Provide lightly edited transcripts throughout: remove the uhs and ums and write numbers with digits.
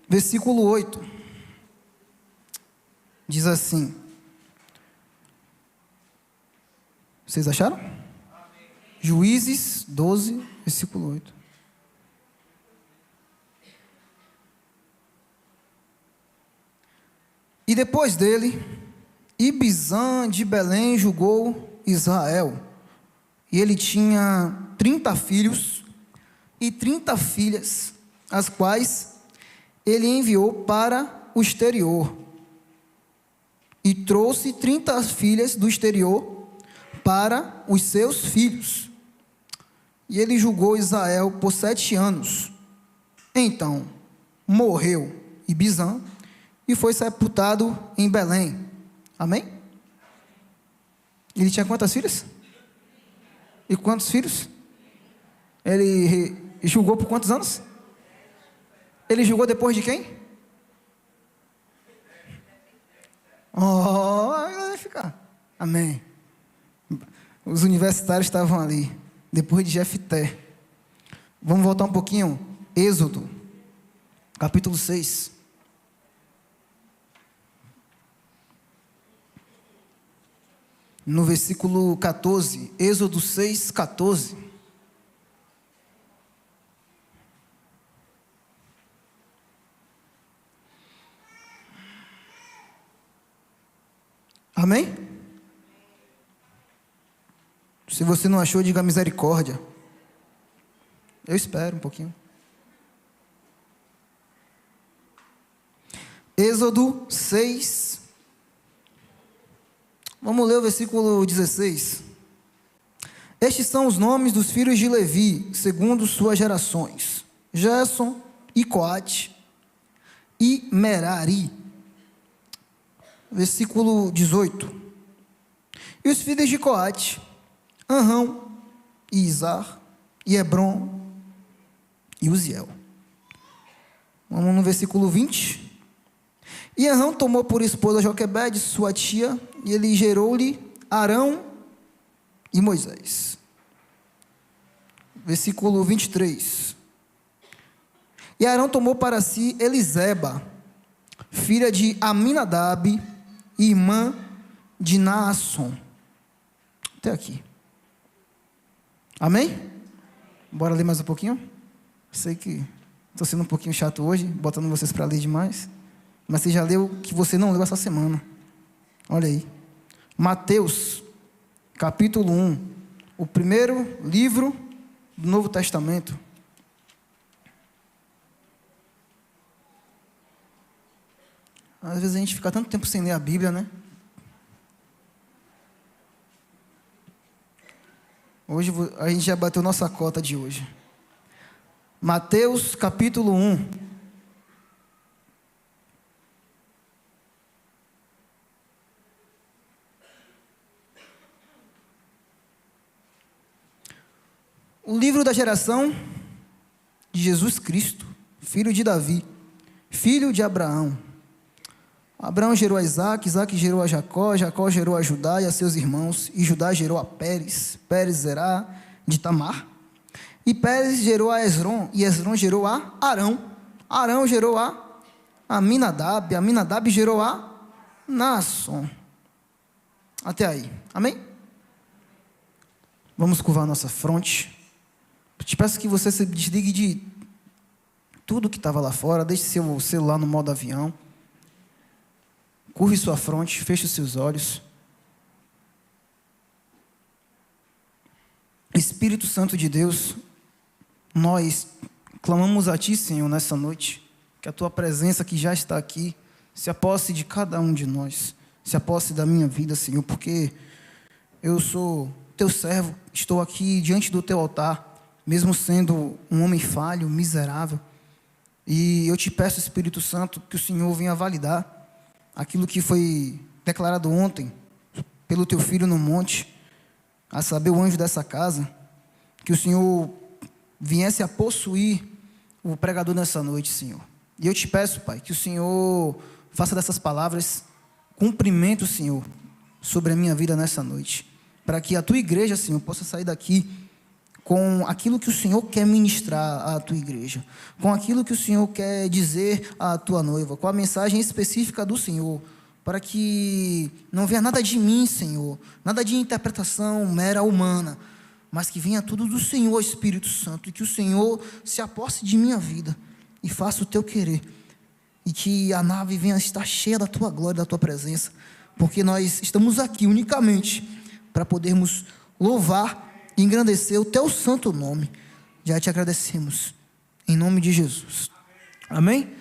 Versículo 8. Diz assim. Vocês acharam? Amém. Juízes 12, versículo 8. E depois dele, Ibizã de Belém julgou Israel. E ele tinha 30 filhos e 30 filhas, as quais ele enviou para o exterior. E trouxe 30 filhas do exterior para os seus filhos. E ele julgou Israel por 7 anos. Então, morreu Ibizã e foi sepultado em Belém. Amém? Ele tinha quantas filhas? E quantos filhos? Ele julgou por quantos anos? Ele julgou depois de quem? Vai ficar. Amém. Os universitários estavam ali, depois de Jefté. Vamos voltar um pouquinho. Êxodo, capítulo 6. No versículo 14. Êxodo 6, 14. Amém? Se você não achou, diga misericórdia. Eu espero um pouquinho. Êxodo 6. Vamos ler o versículo 16. Estes são os nomes dos filhos de Levi, segundo suas gerações: Gerson e Coate e Merari. Versículo 18. E os filhos de Coate: Anrão, e Izar, e Hebron, e Uziel. Vamos no versículo 20. E Anrão tomou por esposa Joquebede, sua tia, e ele gerou-lhe Arão e Moisés. Versículo 23. E Arão tomou para si Eliseba, filha de Aminadab, irmã de Naasson. Até aqui. Amém? Bora ler mais um pouquinho? Sei que estou sendo um pouquinho chato hoje, botando vocês para ler demais. Mas você já leu o que você não leu essa semana. Olha aí. Mateus, capítulo 1. O primeiro livro do Novo Testamento. Às vezes a gente fica tanto tempo sem ler a Bíblia, né? Hoje a gente já bateu nossa cota de hoje. Mateus, capítulo 1. O livro da geração de Jesus Cristo, filho de Davi, filho de Abraão. Abraão gerou a Isaac, Isaac gerou a Jacó, Jacó gerou a Judá e a seus irmãos, e Judá gerou a Pérez, Pérez Zerá de Tamar, e Pérez gerou a Esrom, e Esrom gerou a Arão, Arão gerou a Aminadab, Aminadab gerou a Naasson. Até aí, amém? Vamos curvar a nossa fronte. Te peço que você se desligue de tudo que estava lá fora, deixe seu celular no modo avião. Curve sua fronte, feche os seus olhos. Espírito Santo de Deus, nós clamamos a Ti, Senhor, nessa noite, que a Tua presença que já está aqui, se aposse de cada um de nós, se aposse da minha vida, Senhor, porque eu sou Teu servo, estou aqui diante do Teu altar, mesmo sendo um homem falho, miserável, e eu te peço, Espírito Santo, que o Senhor venha validar aquilo que foi declarado ontem, pelo Teu Filho no monte, a saber, o anjo dessa casa, que o Senhor viesse a possuir o pregador nessa noite, Senhor. E eu te peço, Pai, que o Senhor faça dessas palavras cumprimento, Senhor, sobre a minha vida nessa noite, para que a Tua igreja, Senhor, possa sair daqui com aquilo que o Senhor quer ministrar à tua igreja, com aquilo que o Senhor quer dizer à tua noiva, com a mensagem específica do Senhor, para que não venha nada de mim, Senhor, nada de interpretação mera humana, mas que venha tudo do Senhor, Espírito Santo, e que o Senhor se aposse de minha vida e faça o teu querer, e que a nave venha estar cheia da tua glória, da tua presença, porque nós estamos aqui unicamente para podermos louvar e engrandecer o teu santo nome. Já te agradecemos, em nome de Jesus. Amém?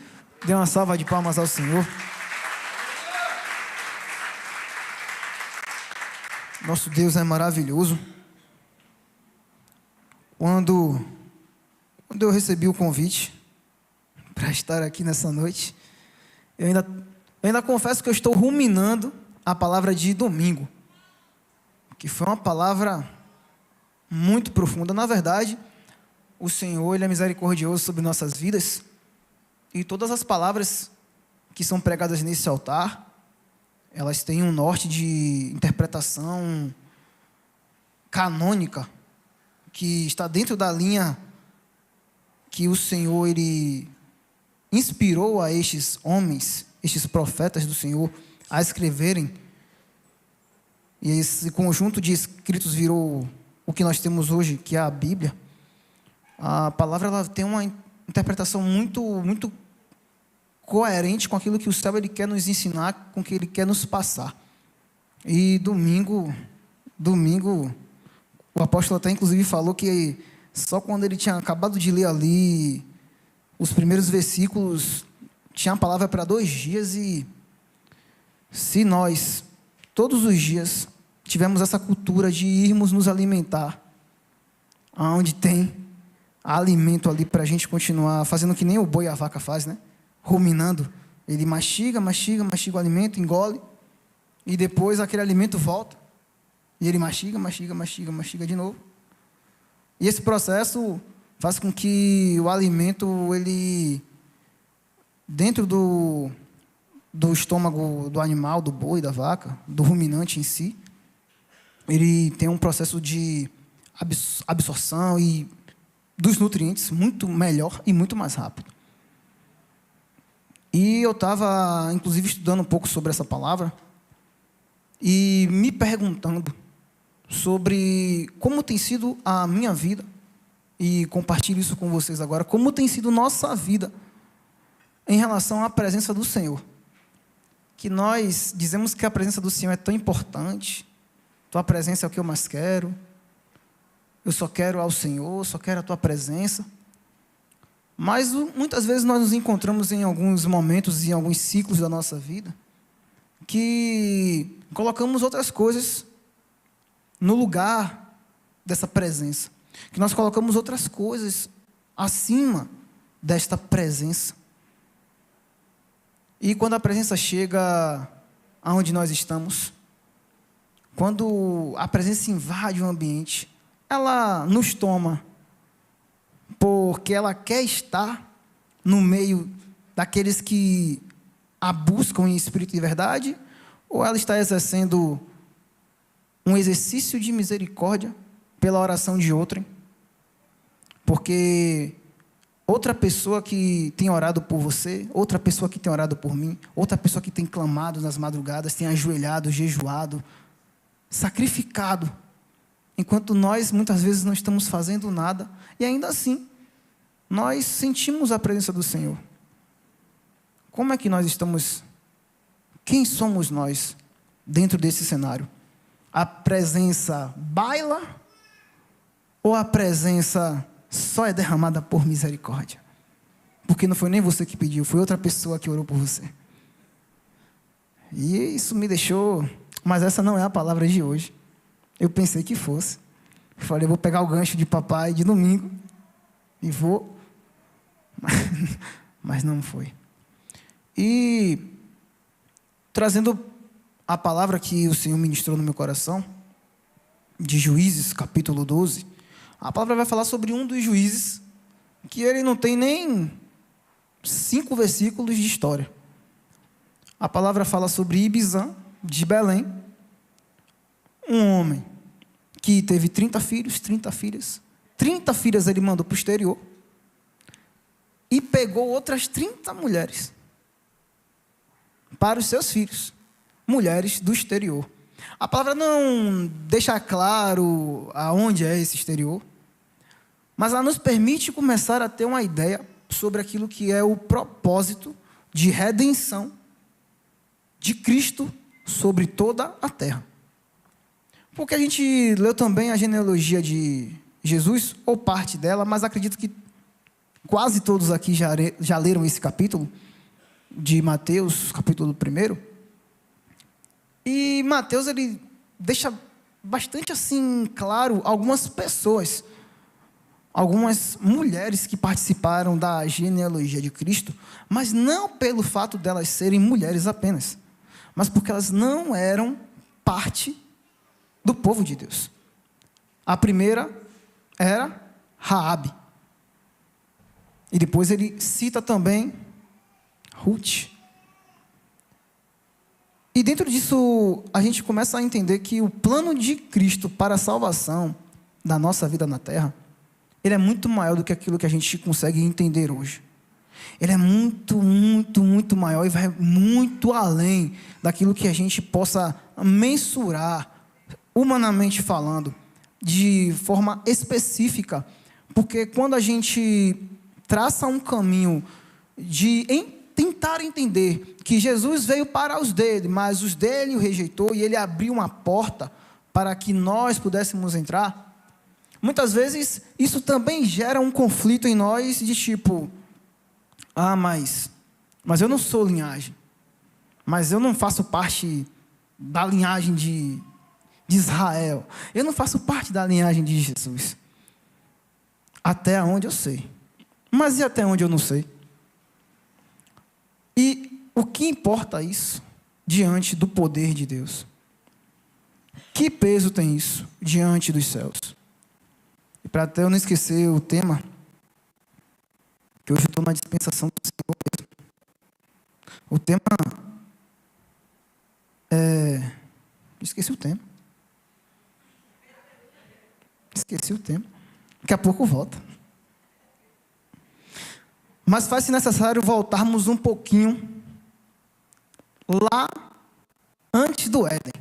Dê uma salva de palmas ao Senhor. Nosso Deus é maravilhoso. Quando eu recebi o convite para estar aqui nessa noite, eu ainda confesso que eu estou ruminando a palavra de domingo, que foi uma palavra muito profunda. Na verdade, o Senhor, Ele é misericordioso sobre nossas vidas, e todas as palavras que são pregadas nesse altar, elas têm um norte de interpretação canônica, que está dentro da linha que o Senhor, Ele inspirou a estes homens, estes profetas do Senhor, a escreverem, e esse conjunto de escritos virou o que nós temos hoje, que é a Bíblia. A palavra, ela tem uma interpretação muito coerente com aquilo que o céu, ele quer nos ensinar, com o que ele quer nos passar. E domingo, o apóstolo até inclusive falou que só quando ele tinha acabado de ler ali os primeiros versículos, tinha a palavra para 2 dias. E se nós, todos os dias, tivemos essa cultura de irmos nos alimentar, onde tem alimento ali para a gente continuar fazendo que nem o boi e a vaca faz, né? Ruminando. Ele mastiga o alimento, engole, e depois aquele alimento volta, e ele mastiga de novo. E esse processo faz com que o alimento, ele, dentro do estômago do animal, do boi, da vaca, do ruminante em si, ele tem um processo de absorção e dos nutrientes muito melhor e muito mais rápido. E eu estava, inclusive, estudando um pouco sobre essa palavra e me perguntando sobre como tem sido a minha vida, e compartilho isso com vocês agora, como tem sido nossa vida em relação à presença do Senhor. Que nós dizemos que a presença do Senhor é tão importante, tua presença é o que eu mais quero, eu só quero ao Senhor, só quero a tua presença. Mas muitas vezes nós nos encontramos em alguns momentos e em alguns ciclos da nossa vida que colocamos outras coisas no lugar dessa presença, que nós colocamos outras coisas acima desta presença. E quando a presença chega aonde nós estamos, quando a presença invade o ambiente, ela nos toma porque ela quer estar no meio daqueles que a buscam em espírito e verdade, ou ela está exercendo um exercício de misericórdia pela oração de outrem, porque outra pessoa que tem orado por você, outra pessoa que tem orado por mim, outra pessoa que tem clamado nas madrugadas, tem ajoelhado, jejuado, sacrificado, enquanto nós muitas vezes não estamos fazendo nada, e ainda assim nós sentimos a presença do Senhor. Como é que nós estamos? Quem somos nós dentro desse cenário? A presença baila ou a presença só é derramada por misericórdia? Porque não foi nem você que pediu, foi outra pessoa que orou por você. E isso me deixou... Mas essa não é a palavra de hoje. Eu pensei que fosse. Eu falei, eu vou pegar o gancho de papai de domingo e vou. Mas não foi. E trazendo a palavra que o Senhor ministrou no meu coração, de Juízes, capítulo 12, a palavra vai falar sobre um dos juízes, que ele não tem nem 5 versículos de história. A palavra fala sobre Ibizan, de Belém, um homem que teve 30 filhos, 30 filhas, 30 filhas ele mandou para o exterior e pegou outras 30 mulheres para os seus filhos, mulheres do exterior. A palavra não deixa claro aonde é esse exterior, mas ela nos permite começar a ter uma ideia sobre aquilo que é o propósito de redenção de Cristo sobre toda a terra. Porque a gente leu também a genealogia de Jesus, ou parte dela, mas acredito que quase todos aqui já leram esse capítulo de Mateus, capítulo 1. E Mateus, ele deixa bastante assim claro algumas pessoas, algumas mulheres que participaram da genealogia de Cristo, mas não pelo fato delas serem mulheres apenas, mas porque elas não eram parte do povo de Deus. A primeira era Raabe. E depois ele cita também Ruth. E dentro disso, a gente começa a entender que o plano de Cristo para a salvação da nossa vida na terra, ele é muito maior do que aquilo que a gente consegue entender hoje. Ele é muito, muito, muito maior e vai muito além daquilo que a gente possa mensurar, humanamente falando, de forma específica. Porque quando a gente traça um caminho de tentar entender que Jesus veio para os dele, mas os dele o rejeitou e ele abriu uma porta para que nós pudéssemos entrar, muitas vezes isso também gera um conflito em nós de tipo, mas eu não sou linhagem, mas eu não faço parte da linhagem de Israel, eu não faço parte da linhagem de Jesus, até onde eu sei, mas e até onde eu não sei? E o que importa isso diante do poder de Deus? Que peso tem isso diante dos céus? E para até eu não esquecer o tema, que hoje eu estou na dispensação do Senhor mesmo. O tema é... Esqueci o tema. Daqui a pouco volta. Mas faz-se necessário voltarmos um pouquinho lá antes do Éden.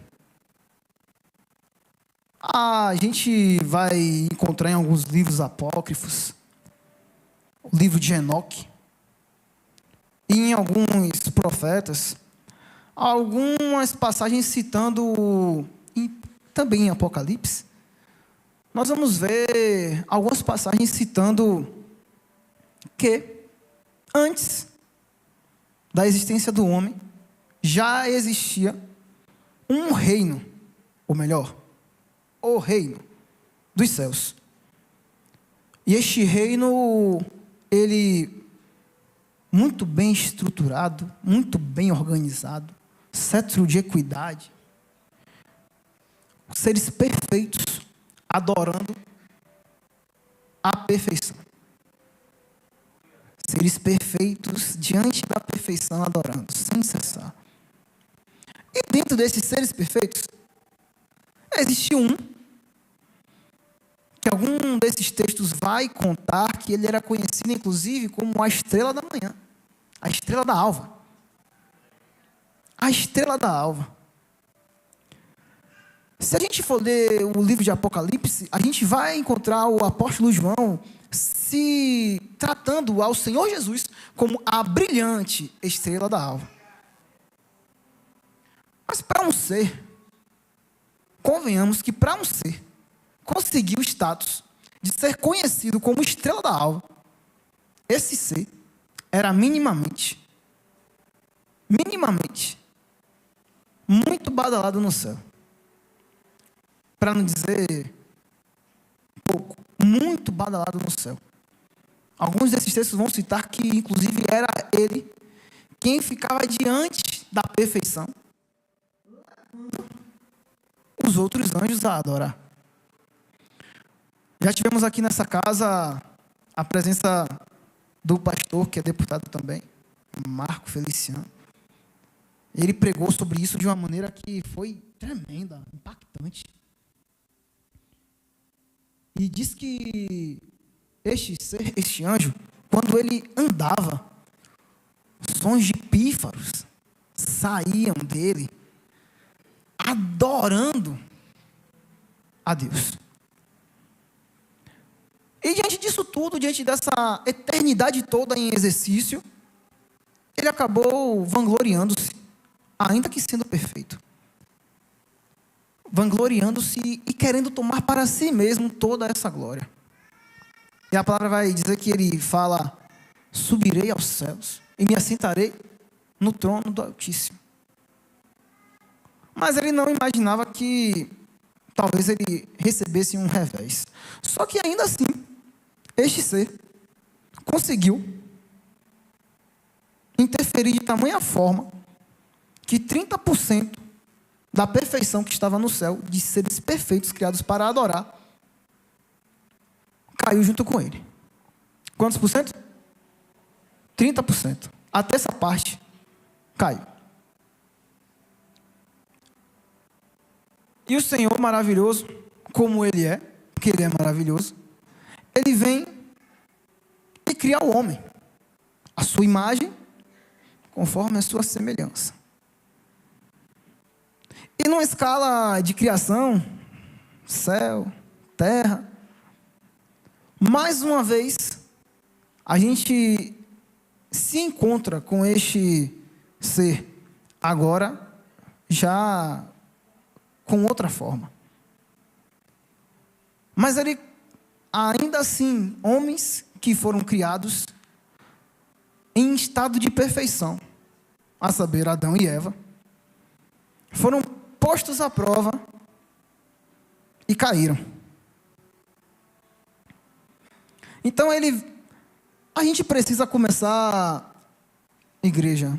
A gente vai encontrar em alguns livros apócrifos, o livro de Enoque, e em alguns profetas, algumas passagens citando, também em Apocalipse, nós vamos ver algumas passagens citando que antes da existência do homem, já existia um reino, ou melhor, o reino dos céus. E este reino, ele muito bem estruturado, muito bem organizado, cetro de equidade, seres perfeitos, adorando a perfeição. Seres perfeitos diante da perfeição, adorando, sem cessar. E dentro desses seres perfeitos, existe um, que algum desses textos vai contar que ele era conhecido, inclusive, como a estrela da manhã, a estrela da alva. A estrela da alva. Se a gente for ler o livro de Apocalipse, a gente vai encontrar o apóstolo João se tratando ao Senhor Jesus como a brilhante estrela da alva. Mas para um ser, convenhamos que para um ser conseguir o status de ser conhecido como estrela da alva, esse ser era minimamente, muito badalado no céu. Para não dizer pouco, muito badalado no céu. Alguns desses textos vão citar que, inclusive, era ele quem ficava diante da perfeição, os outros anjos a adorar. Já tivemos aqui nessa casa a presença do pastor, que é deputado também, Marco Feliciano. Ele pregou sobre isso de uma maneira que foi tremenda, impactante. E diz que este anjo, quando ele andava, sons de pífaros saíam dele, adorando a Deus. E diante disso tudo, diante dessa eternidade toda em exercício, ele acabou vangloriando-se, ainda que sendo perfeito. Vangloriando-se e querendo tomar para si mesmo toda essa glória. E a palavra vai dizer que ele fala: subirei aos céus e me assentarei no trono do Altíssimo. Mas ele não imaginava que talvez ele recebesse um revés. Só que ainda assim, este ser conseguiu interferir de tamanha forma que 30% da perfeição que estava no céu, de seres perfeitos criados para adorar, caiu junto com ele. Quantos por cento? 30%. Até essa parte caiu. E o Senhor maravilhoso, como Ele é, porque Ele é maravilhoso, Ele vem e cria o homem, a sua imagem, conforme a sua semelhança. E numa escala de criação, céu, terra, mais uma vez, a gente se encontra com este ser, agora já com outra forma. Mas ele, ainda assim, homens que foram criados em estado de perfeição, a saber, Adão e Eva, foram postos à prova e caíram. Então a gente precisa começar, igreja,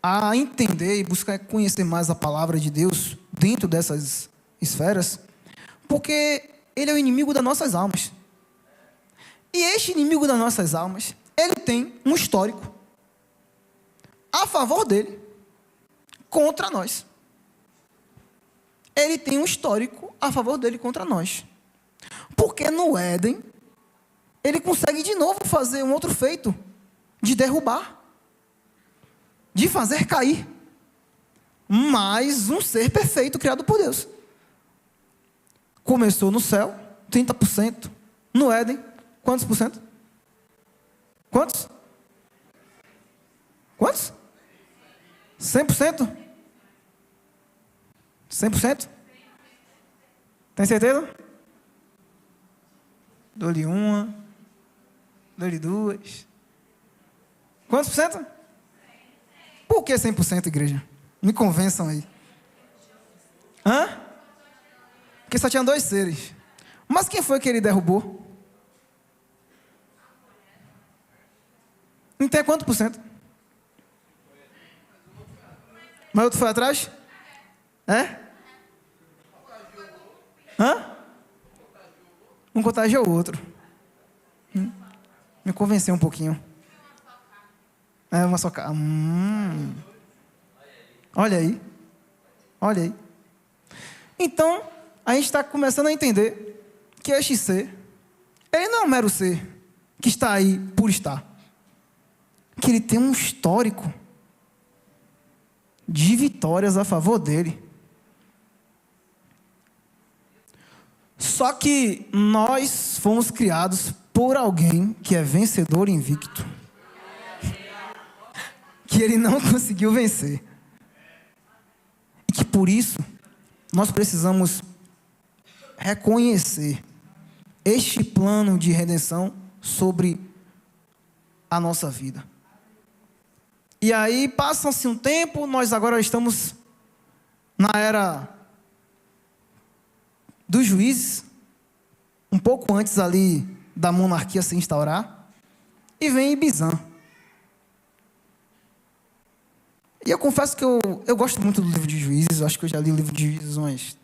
a entender e buscar conhecer mais a palavra de Deus dentro dessas esferas, porque ele é o inimigo das nossas almas. E este inimigo das nossas almas, ele tem um histórico a favor dele contra nós. Ele tem um histórico a favor dele contra nós. Porque no Éden, ele consegue de novo fazer um outro feito, de derrubar, de fazer cair mais um ser perfeito criado por Deus. Começou no céu, 30%. No Éden, quantos por cento? Quantos? Quantos? 100%? 100%? Tem certeza? Dou-lhe uma, dou-lhe duas. Quantos por cento? Por que 100%, igreja? Me convençam aí. Hã? Porque só tinha dois seres. Mas quem foi que ele derrubou? Então é quanto por cento? Mas outro foi atrás? É? Hã? Um contagiou o outro. Me convenceu um pouquinho. É uma só cara. Olha aí. Olha aí. Então, a gente está começando a entender que este ser, ele não é um mero ser que está aí por estar. Que ele tem um histórico de vitórias a favor dele. Só que nós fomos criados por alguém que é vencedor invicto. Que ele não conseguiu vencer. E que por isso, nós precisamos reconhecer este plano de redenção sobre a nossa vida. E aí, passa-se um tempo, nós agora estamos na era dos juízes, um pouco antes ali da monarquia se instaurar, e vem Ibizan. E eu confesso que eu gosto muito do livro de Juízes, eu acho que eu já li o livro de Juízes umas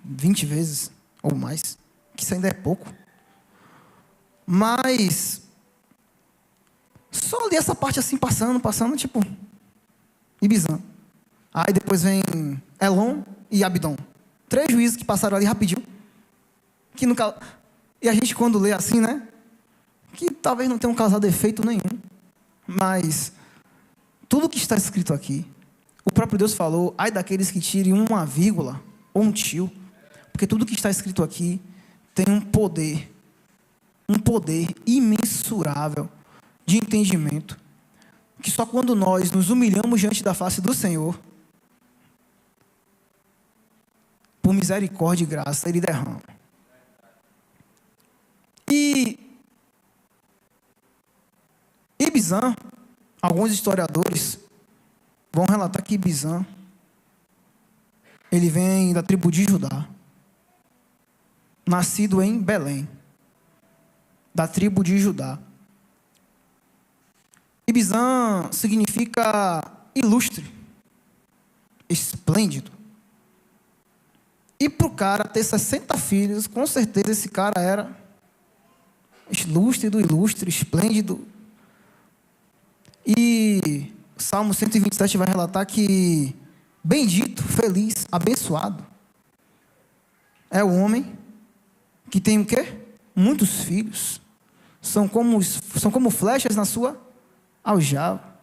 20 vezes, ou mais, que isso ainda é pouco. Mas só li essa parte assim, passando, tipo, Ibizan. Aí depois vem Elon e Abdon. 3 juízes que passaram ali rapidinho, que nunca... E a gente quando lê assim, né? Que talvez não tenha causado efeito nenhum. Mas tudo que está escrito aqui, o próprio Deus falou, ai daqueles que tirem uma vírgula ou um tio. Porque tudo que está escrito aqui tem um poder imensurável de entendimento, que só quando nós nos humilhamos diante da face do Senhor, por misericórdia e graça, Ele derrama. E Ibzan, alguns historiadores vão relatar que Ibzan, ele vem da tribo de Judá, nascido em Belém, da tribo de Judá. Ibzan significa ilustre, esplêndido. E para o cara ter 60 filhos, com certeza esse cara era ilustre, esplêndido. E o Salmo 127 vai relatar que bendito, feliz, abençoado é o homem que tem o quê? Muitos filhos. São como flechas na sua aljava.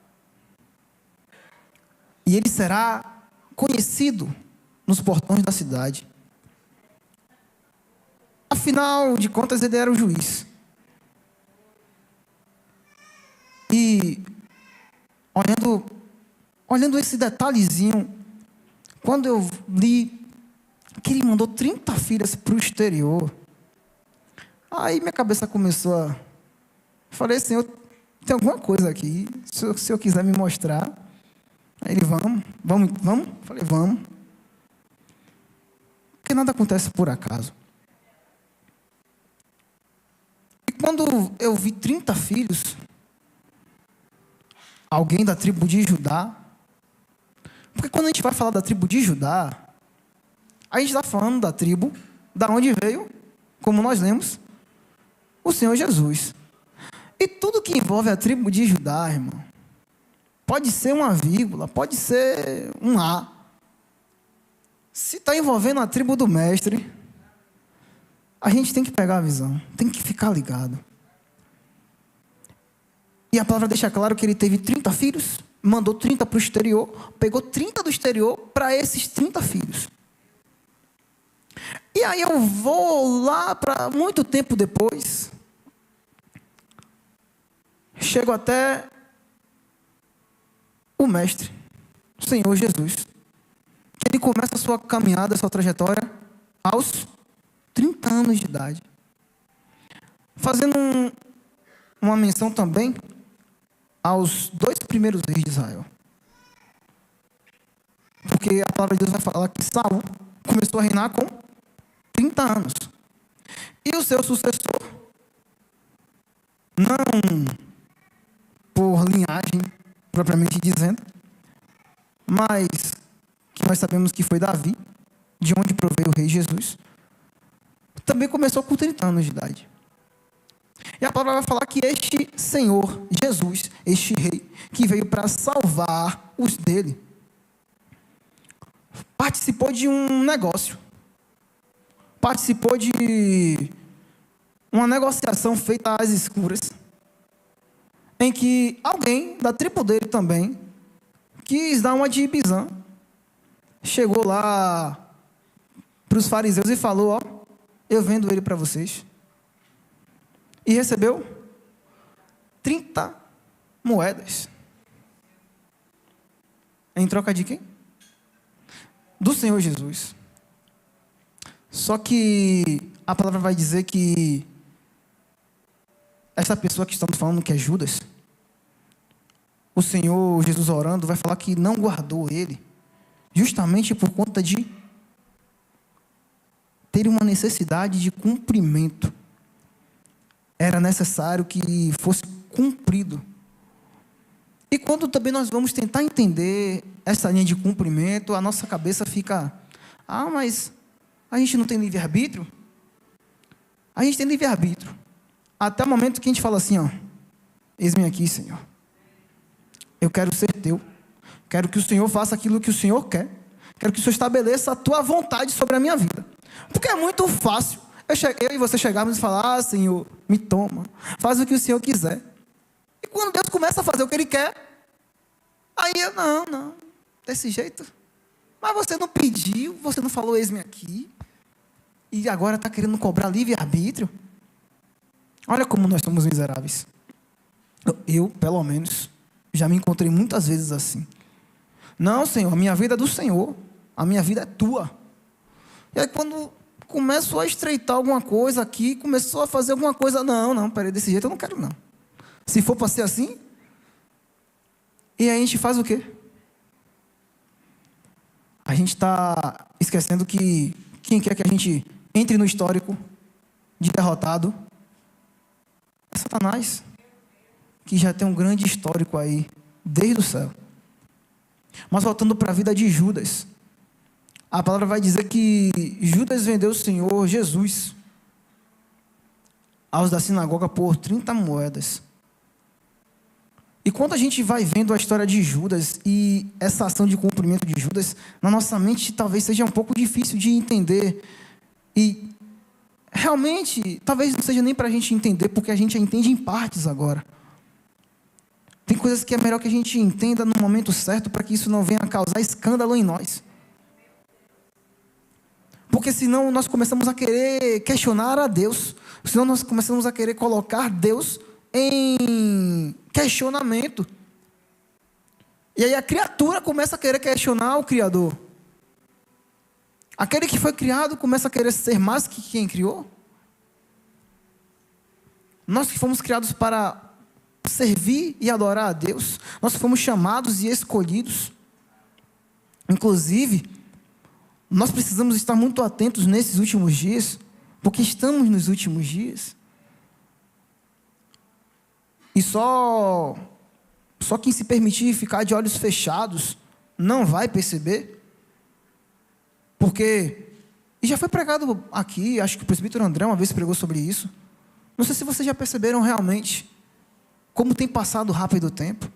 E ele será conhecido nos portões da cidade. Afinal de contas, ele era o juiz. E olhando esse detalhezinho, quando eu li que ele mandou 30 filhas para o exterior, aí minha cabeça começou a... Falei, Senhor, tem alguma coisa aqui, se o Senhor quiser me mostrar. Aí ele, vamos? Falei, vamos. Porque nada acontece por acaso. E quando eu vi 30 filhos, alguém da tribo de Judá, porque quando a gente vai falar da tribo de Judá, a gente está falando da tribo, da onde veio, como nós lemos, o Senhor Jesus. E tudo que envolve a tribo de Judá, irmão, pode ser uma vírgula, pode ser um A. Se está envolvendo a tribo do mestre, a gente tem que pegar a visão, tem que ficar ligado. E a palavra deixa claro que ele teve 30 filhos, mandou 30 para o exterior, pegou 30 do exterior para esses 30 filhos. E aí eu vou lá para muito tempo depois, chego até o mestre, o Senhor Jesus. Ele começa a sua caminhada, a sua trajetória aos 30 anos de idade. Fazendo uma menção também aos 2 primeiros reis de Israel. Porque a palavra de Deus vai falar que Saul começou a reinar com 30 anos. E o seu sucessor, não por linhagem propriamente dizendo, mas que nós sabemos que foi Davi, de onde proveio o rei Jesus, também começou com 30 anos de idade. E a palavra vai falar que este Senhor, Jesus, este rei, que veio para salvar os dele, participou de um negócio, participou de uma negociação feita às escuras, em que alguém da tribo dele também quis dar uma de Ibzan. Chegou lá para os fariseus e falou, ó, eu vendo ele para vocês. E recebeu 30 moedas. Em troca de quem? Do Senhor Jesus. Só que a palavra vai dizer que essa pessoa que estamos falando, que é Judas, o Senhor Jesus orando, vai falar que não guardou ele, justamente por conta de ter uma necessidade de cumprimento. Era necessário que fosse cumprido. E quando também nós vamos tentar entender essa linha de cumprimento, a nossa cabeça fica, mas a gente não tem livre-arbítrio? A gente tem livre-arbítrio. Até o momento que a gente fala assim, eis-me aqui, Senhor. Eu quero ser teu. Quero que o Senhor faça aquilo que o Senhor quer. Quero que o Senhor estabeleça a tua vontade sobre a minha vida. Porque é muito fácil Eu e você chegávamos e falar: ah, Senhor, me toma, faz o que o Senhor quiser. E quando Deus começa a fazer o que Ele quer, aí eu, não, desse jeito. Mas você não pediu, você não falou, eis-me aqui. E agora está querendo cobrar livre-arbítrio. Olha como nós somos miseráveis. Eu, pelo menos, já me encontrei muitas vezes assim. Não, Senhor, a minha vida é do Senhor. A minha vida é tua. E aí quando começou a estreitar alguma coisa aqui, começou a fazer alguma coisa, não, peraí, desse jeito eu não quero não. Se for para ser assim, e aí a gente faz o quê? A gente está esquecendo que quem quer que a gente entre no histórico de derrotado é Satanás, que já tem um grande histórico aí, desde o céu. Mas voltando para a vida de Judas, a palavra vai dizer que Judas vendeu o Senhor Jesus aos da sinagoga por 30 moedas. E quando a gente vai vendo a história de Judas e essa ação de cumprimento de Judas, na nossa mente talvez seja um pouco difícil de entender. E realmente, talvez não seja nem para a gente entender, porque a gente entende em partes agora. Tem coisas que é melhor que a gente entenda no momento certo, para que isso não venha a causar escândalo em nós. Porque senão nós começamos a querer questionar a Deus. Senão nós começamos a querer colocar Deus em questionamento. E aí a criatura começa a querer questionar o Criador. Aquele que foi criado começa a querer ser mais que quem criou. Nós que fomos criados para servir e adorar a Deus, nós fomos chamados e escolhidos. Inclusive, nós precisamos estar muito atentos nesses últimos dias, porque estamos nos últimos dias. E só quem se permitir ficar de olhos fechados não vai perceber. Porque, e já foi pregado aqui, acho que o presbítero André uma vez pregou sobre isso. Não sei se vocês já perceberam realmente como tem passado rápido o tempo.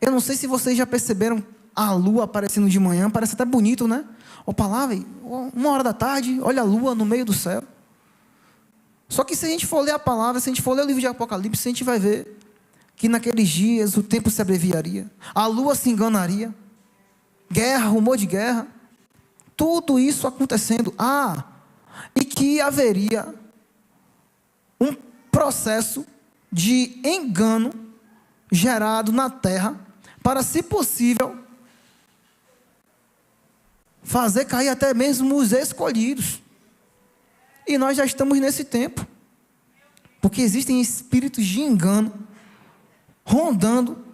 Eu não sei se vocês já perceberam a lua aparecendo de manhã, parece até bonito, né? Opa lá, 1h da tarde, olha a lua no meio do céu. Só que se a gente for ler a palavra, se a gente for ler o livro de Apocalipse, a gente vai ver que naqueles dias o tempo se abreviaria, a lua se enganaria, guerra, rumor de guerra, tudo isso acontecendo. E que haveria um processo de engano gerado na terra para, se possível, fazer cair até mesmo os escolhidos. E nós já estamos nesse tempo, porque existem espíritos de engano rondando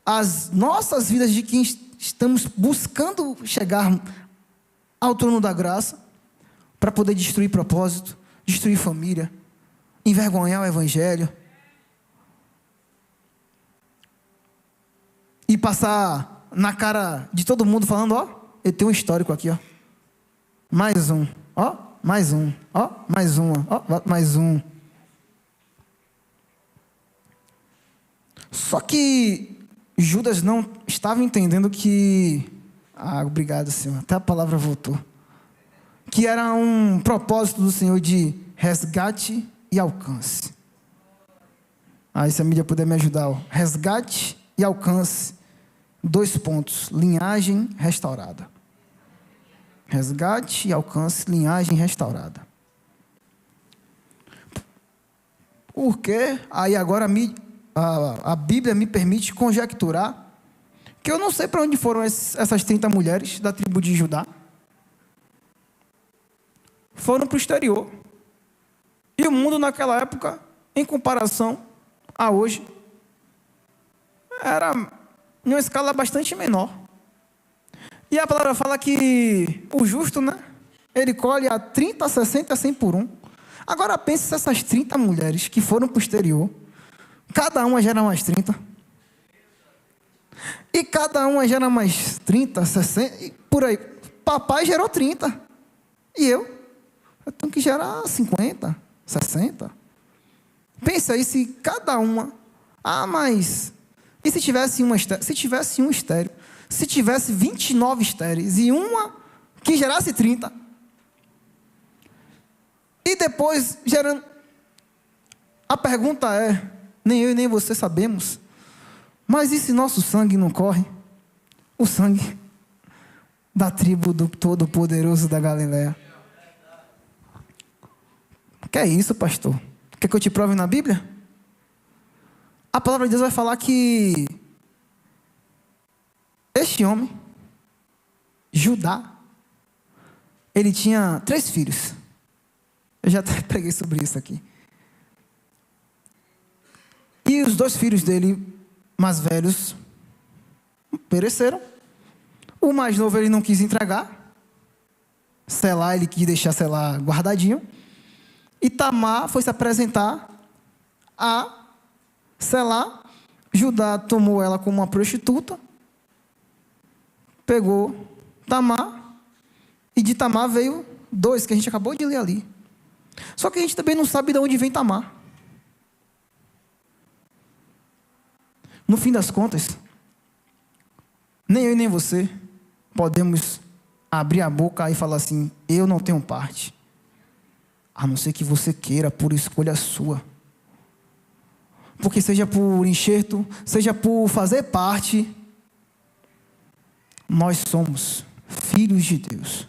as nossas vidas de quem estamos buscando chegar ao trono da graça para poder destruir propósito, destruir família, envergonhar o evangelho e passar na cara de todo mundo falando: ó, eu tenho um histórico aqui, ó, mais um, ó, mais um, ó, mais uma, ó, mais um. Só que Judas não estava entendendo que, obrigado, Senhor, até a palavra voltou, que era um propósito do Senhor de resgate e alcance. Se a mídia puder me ajudar, ó. Resgate e alcance, 2 pontos, linhagem restaurada. Resgate e alcance, linhagem restaurada. Por quê? Aí agora a Bíblia me permite conjecturar que eu não sei para onde foram essas 30 mulheres da tribo de Judá. Foram para o exterior. E o mundo naquela época, em comparação a hoje, era em uma escala bastante menor. E a palavra fala que o justo, né, ele colhe a 30, a 60, a 100 por um. Agora pense se essas 30 mulheres que foram para o exterior, cada uma gera mais 30. E cada uma gera mais 30, 60, e por aí. Papai gerou 30. E eu tenho que gerar 50, 60. Pensa aí se cada uma... mas... E se tivesse uma estéreo? Se tivesse um estéreo, se tivesse 29 estéreis e uma que gerasse 30, E depois, gerando... A pergunta é, nem eu e nem você sabemos, mas e se nosso sangue não corre? O sangue da tribo do Todo-Poderoso da Galileia. Que é isso, pastor? Quer que eu te prove na Bíblia? A palavra de Deus vai falar que este homem, Judá, ele tinha 3 filhos. Eu já até preguei sobre isso aqui. E os 2 filhos dele, mais velhos, pereceram. O mais novo ele não quis entregar. Selá, ele quis deixar Selá guardadinho. E Tamar foi se apresentar a Selá. Judá tomou ela como uma prostituta. Pegou Tamar. E de Tamar veio 2, que a gente acabou de ler ali. Só que a gente também não sabe de onde vem Tamar. No fim das contas, nem eu e nem você podemos abrir a boca e falar assim: eu não tenho parte. A não ser que você queira, por escolha sua. Porque seja por enxerto, seja por fazer parte, nós somos filhos de Deus.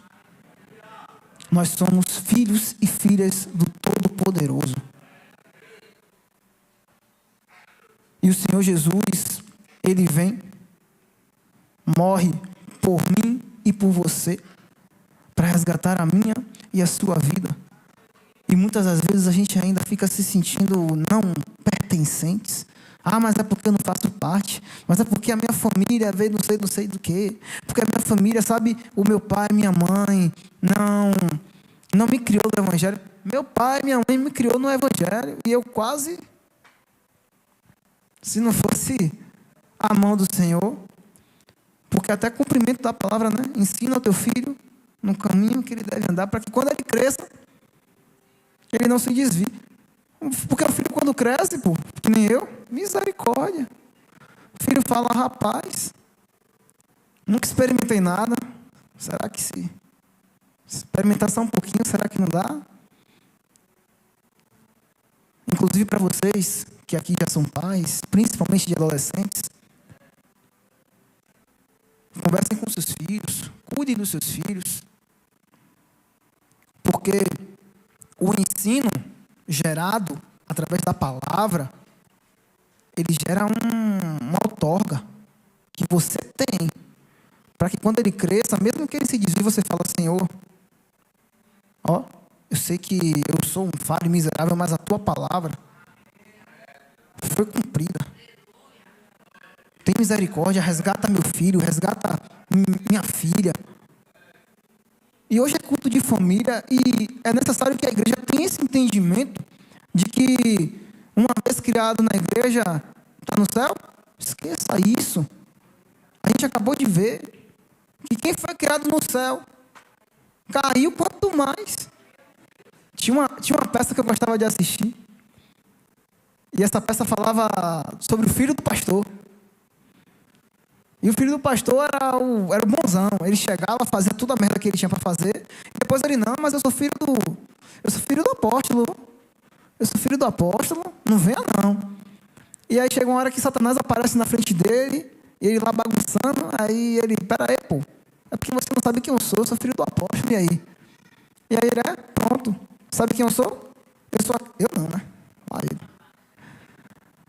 Nós somos filhos e filhas do Todo-Poderoso. E o Senhor Jesus, Ele vem, morre por mim e por você, para resgatar a minha e a sua vida. E muitas das vezes a gente ainda fica se sentindo não pertencentes. Ah, mas é porque eu não faço parte. Mas é porque a minha família veio não sei do que. Porque a minha família, sabe, o meu pai, minha mãe, não me criou no Evangelho. Meu pai, minha mãe me criou no Evangelho. E eu quase, se não fosse a mão do Senhor, porque até cumprimento da palavra, né? Ensina o teu filho no caminho que ele deve andar, para que quando ele cresça, ele não se desvie. Porque o filho quando cresce, pô, que nem eu, misericórdia. O filho fala: rapaz, nunca experimentei nada. Será que se experimentar só um pouquinho, será que não dá? Inclusive para vocês que aqui já são pais, principalmente de adolescentes, conversem com seus filhos, cuidem dos seus filhos, porque o ensino gerado através da palavra, ele gera uma outorga que você tem, para que quando ele cresça, mesmo que ele se desvie, você fala: Senhor, ó, eu sei que eu sou um falho miserável, mas a tua palavra foi cumprida. Tem misericórdia, resgata meu filho, resgata minha filha. E hoje é culto de família e é necessário que a igreja tenha esse entendimento de que uma vez criado na igreja, está no céu? Esqueça isso. A gente acabou de ver que quem foi criado no céu caiu quanto mais. Tinha uma peça que eu gostava de assistir. E essa peça falava sobre o filho do pastor. E o filho do pastor era o bonzão. Ele chegava, fazia toda a merda que ele tinha para fazer. E depois ele: não, mas eu sou filho do apóstolo. Eu sou filho do apóstolo, não venha não. E aí chega uma hora que Satanás aparece na frente dele, e ele lá bagunçando, aí ele: pera aí, pô, é porque você não sabe quem eu sou filho do apóstolo, e aí? E aí ele: pronto, sabe quem eu sou? Eu não, né? Aí,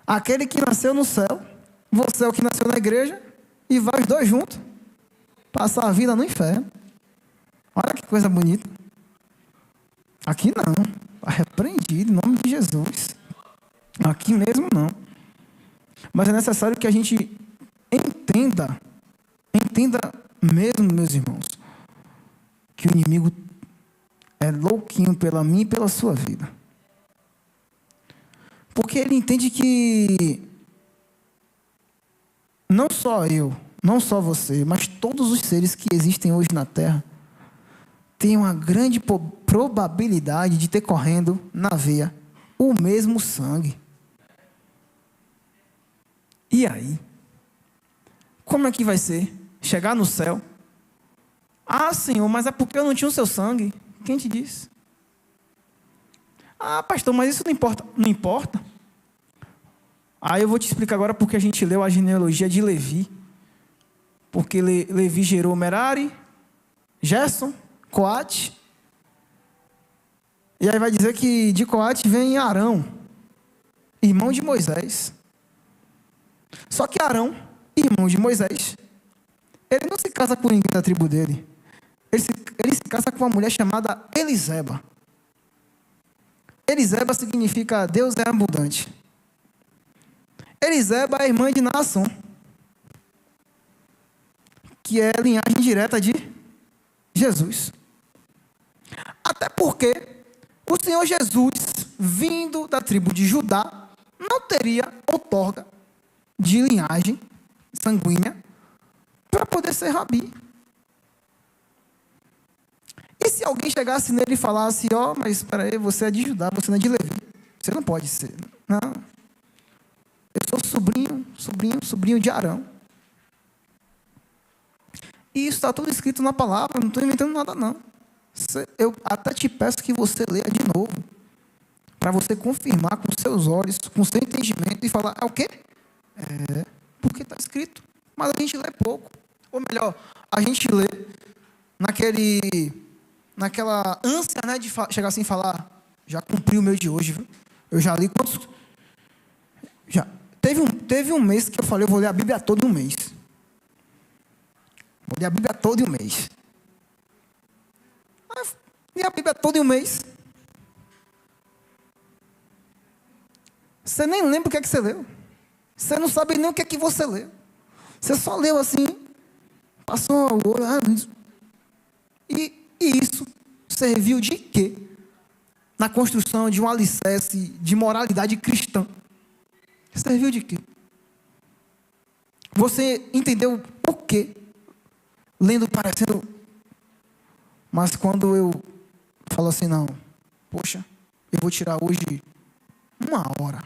aquele que nasceu no céu, você é o que nasceu na igreja, e vai os 2 juntos, passar a vida no inferno. Olha que coisa bonita. Aqui não, está repreendido em nome de Jesus. Aqui mesmo não. Mas é necessário que a gente entenda mesmo, meus irmãos, que o inimigo é louquinho pela minha e pela sua vida. Porque ele entende que não só eu, não só você, mas todos os seres que existem hoje na Terra têm uma grande probabilidade de ter correndo na veia o mesmo sangue. E aí? Como é que vai ser? Chegar no céu? Ah, Senhor, mas é porque eu não tinha o seu sangue. Quem te disse? Ah, pastor, mas isso não importa. Não importa. Aí eu vou te explicar agora porque a gente leu a genealogia de Levi. Porque Levi gerou Merari, Gerson, Coate. E aí vai dizer que de Coate vem Arão, irmão de Moisés. Só que Arão, irmão de Moisés, ele não se casa com ninguém da tribo dele. Ele se casa com uma mulher chamada Eliseba. Eliseba significa Deus é abundante. Eliseba é irmã de Naasson, que é a linhagem direta de Jesus. Até porque o Senhor Jesus, vindo da tribo de Judá, não teria outorga de linhagem sanguínea para poder ser rabi. E se alguém chegasse nele e falasse, mas espera aí, você é de Judá, você não é de Levi. Você não pode ser. Não. Eu sou sobrinho de Arão. E isso está tudo escrito na palavra, não estou inventando nada não. Eu até te peço que você leia de novo, para você confirmar com seus olhos, com seu entendimento e falar, o quê? Porque está escrito, mas a gente lê pouco. Ou melhor, a gente lê naquela ânsia, né, de chegar assim e falar, já cumpri o meu de hoje, viu? Eu já li quantos... Já. Teve um mês que eu falei, eu vou ler a Bíblia toda em um mês. Vou ler a Bíblia toda em um mês. Li a Bíblia toda em um mês. Você nem lembra o que é que você leu. Você não sabe nem o que é que você leu. Você só leu assim, passou o olho, e isso serviu de quê? Na construção de um alicerce de moralidade cristã. Serviu de quê? Você entendeu o quê? Lendo, parecendo... Mas quando eu falo assim, não, poxa, eu vou tirar hoje 1 hora.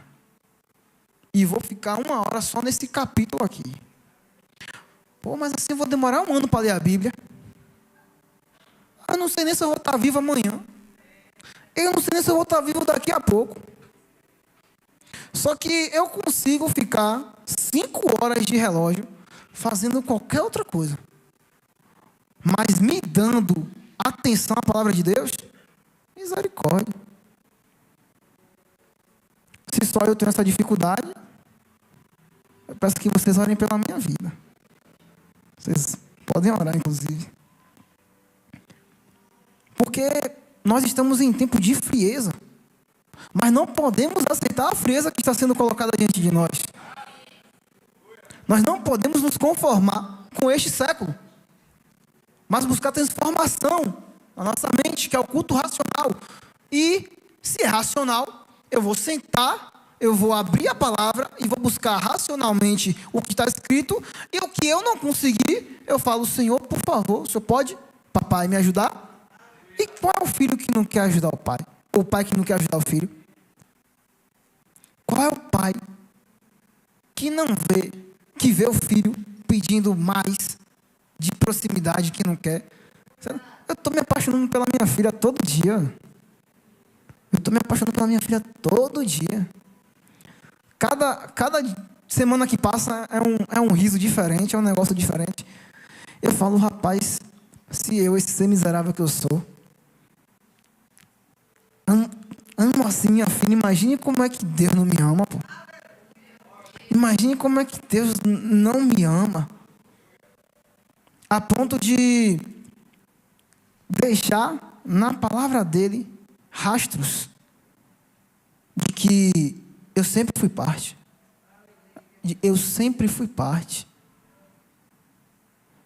E vou ficar 1 hora só nesse capítulo aqui. Pô, mas assim eu vou demorar 1 ano para ler a Bíblia. Eu não sei nem se eu vou estar vivo amanhã. Eu não sei nem se eu vou estar vivo daqui a pouco. Só que eu consigo ficar 5 horas de relógio fazendo qualquer outra coisa. Mas me dando atenção à palavra de Deus, misericórdia. Se só eu tenho essa dificuldade, eu peço que vocês orem pela minha vida. Vocês podem orar, inclusive. Porque nós estamos em tempo de frieza. Mas não podemos aceitar a frieza que está sendo colocada diante de nós. Nós não podemos nos conformar com este século, mas buscar transformação na nossa mente, que é o culto racional. E, se é racional, eu vou sentar, eu vou abrir a palavra e vou buscar racionalmente o que está escrito, e o que eu não conseguir, eu falo, Senhor, por favor, o Senhor pode, papai, me ajudar? E qual é o filho que não quer ajudar o pai? Ou o pai que não quer ajudar o filho? Qual é o pai que não vê, que vê o filho pedindo mais de proximidade que não quer? Eu estou me apaixonando pela minha filha todo dia. Eu estou me apaixonando pela minha filha todo dia. Cada semana que passa é um riso diferente, é um negócio diferente. Eu falo, rapaz, se eu, esse ser miserável que eu sou, amo assim minha filha, imagine como é que Deus não me ama, pô. Imagine como é que Deus não me ama. A ponto de deixar na palavra dele rastros de que eu sempre fui parte. Eu sempre fui parte.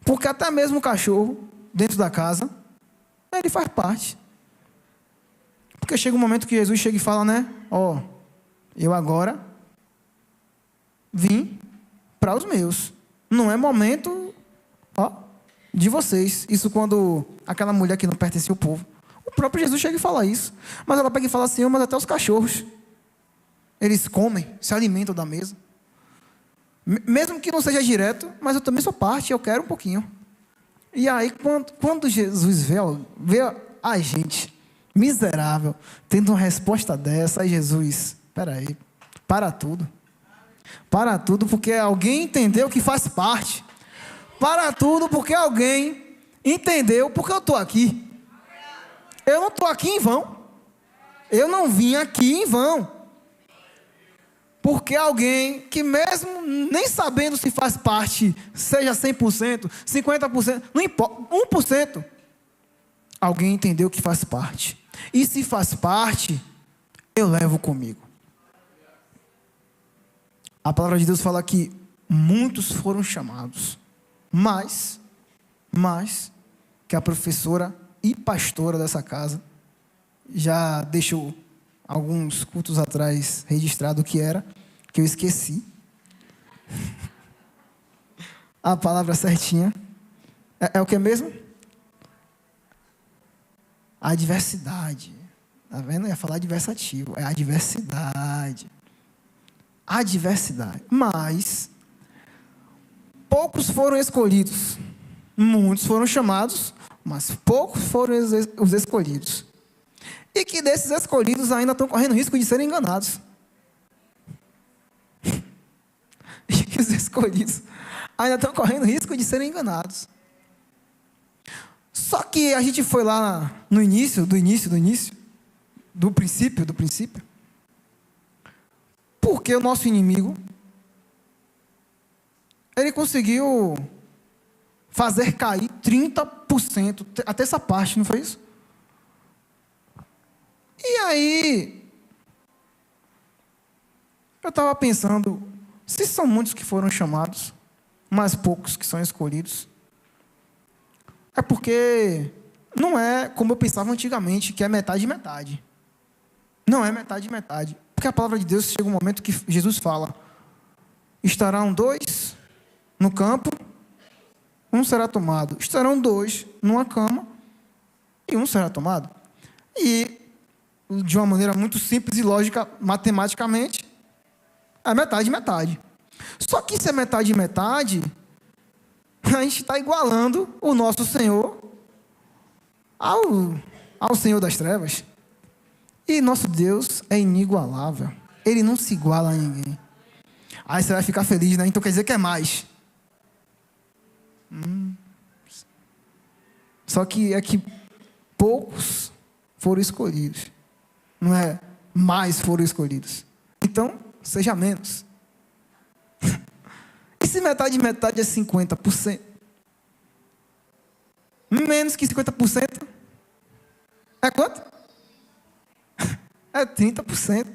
Porque até mesmo o cachorro, dentro da casa, ele faz parte. Porque chega um momento que Jesus chega e fala, né? Eu agora vim para os meus. Não é momento, de vocês. Isso quando aquela mulher que não pertencia ao povo. O próprio Jesus chega e fala isso. Mas ela pega e fala assim, mas até os cachorros, eles comem, se alimentam da mesa. Mesmo que não seja direto, mas eu também sou parte, eu quero um pouquinho. E aí, quando Jesus vê a gente Miserável. Tendo uma resposta dessa, aí Jesus, espera aí, para tudo. Para tudo porque alguém entendeu que faz parte. Para tudo porque alguém entendeu porque eu estou aqui. Eu não estou aqui em vão. Eu não vim aqui em vão. Porque alguém que mesmo nem sabendo se faz parte, seja 100%, 50%, não importa, 1%, alguém entendeu que faz parte. E se faz parte, eu levo comigo. A palavra de Deus fala que muitos foram chamados, mas que a professora e pastora dessa casa já deixou alguns cultos atrás registrado o que era, que eu esqueci. A palavra certinha é o que mesmo? A diversidade. Tá vendo? Eu ia falar adversativo. É a diversidade. A diversidade. Mas poucos foram escolhidos. Muitos foram chamados, mas poucos foram os escolhidos. E que desses escolhidos ainda estão correndo risco de serem enganados. E que os escolhidos ainda estão correndo risco de serem enganados. Só que a gente foi lá no início, do princípio, porque o nosso inimigo, ele conseguiu fazer cair 30%, até essa parte, não foi isso? E aí, eu estava pensando, se são muitos que foram chamados, mas poucos que são escolhidos, é porque não é como eu pensava antigamente, que é metade e metade. Não é metade e metade. Porque a palavra de Deus chega um momento que Jesus fala: estarão 2 no campo, um será tomado. Estarão 2 numa cama, e um será tomado. E, de uma maneira muito simples e lógica, matematicamente, é metade e metade. Só que se é metade e metade, a gente está igualando o nosso Senhor ao Senhor das trevas. E nosso Deus é inigualável. Ele não se iguala a ninguém. Aí você vai ficar feliz, né? Então quer dizer que é mais. Só que é que poucos foram escolhidos. Não é mais foram escolhidos. Então, seja menos. E se metade de metade é 50%? Menos que 50% é quanto? É 30%.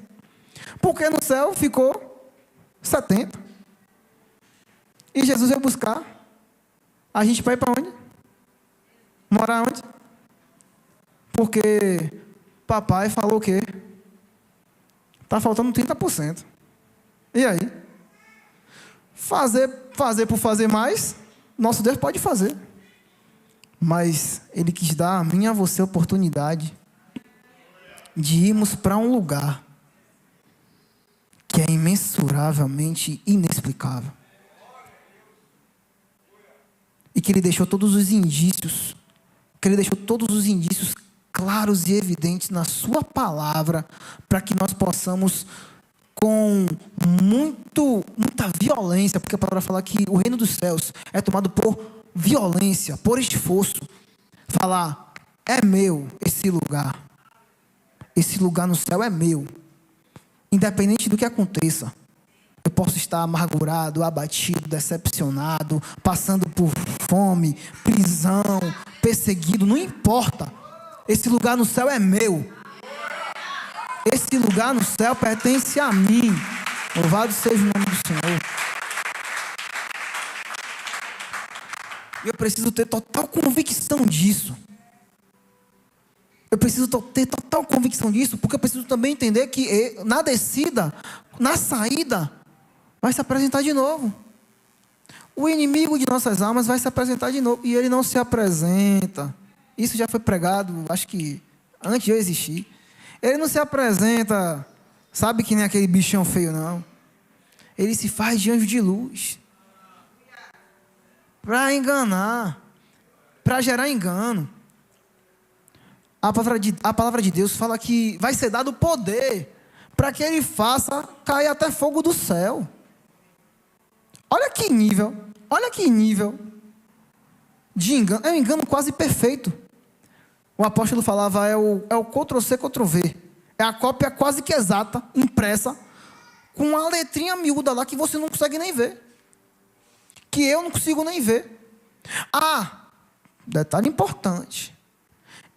Porque no céu ficou 70%. E Jesus veio buscar a gente para ir para onde? Morar onde? Porque papai falou o quê? Está faltando 30%. E aí? Fazer por fazer mais, nosso Deus pode fazer. Mas Ele quis dar a mim e a você a oportunidade de irmos para um lugar que é imensuravelmente inexplicável. E que Ele deixou todos os indícios, claros e evidentes na sua palavra, para que nós possamos, com muita violência, porque a palavra fala que o reino dos céus é tomado por violência, por esforço, falar: é meu esse lugar no céu é meu, independente do que aconteça. Eu posso estar amargurado, abatido, decepcionado, passando por fome, prisão, perseguido, não importa. Esse lugar no céu é meu. Esse lugar no céu pertence a mim. Louvado seja o nome do Senhor. E eu preciso ter total convicção disso. Eu preciso ter total convicção disso, porque eu preciso também entender que na descida, na saída, vai se apresentar de novo. O inimigo de nossas almas vai se apresentar de novo. E ele não se apresenta. Isso já foi pregado, acho que antes de eu existir. Ele não se apresenta, sabe, que nem aquele bichão feio, não. Ele se faz de anjo de luz. Para enganar. Para gerar engano. A palavra de Deus fala que vai ser dado poder para que ele faça cair até fogo do céu. Olha que nível de engano. É um engano quase perfeito. O apóstolo falava, é o Ctrl-C, Ctrl-V. É a cópia quase que exata, impressa, com uma letrinha miúda lá que você não consegue nem ver. Que eu não consigo nem ver. Detalhe importante.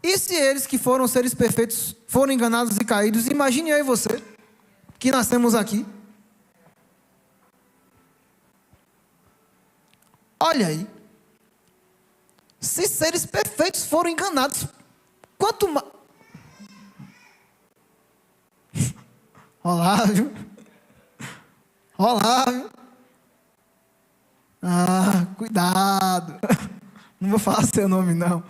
E se eles que foram seres perfeitos foram enganados e caídos, imagine eu e você, que nascemos aqui. Olha aí. Se seres perfeitos foram enganados, quanto mais... Olávio. Cuidado. Não vou falar seu nome, não.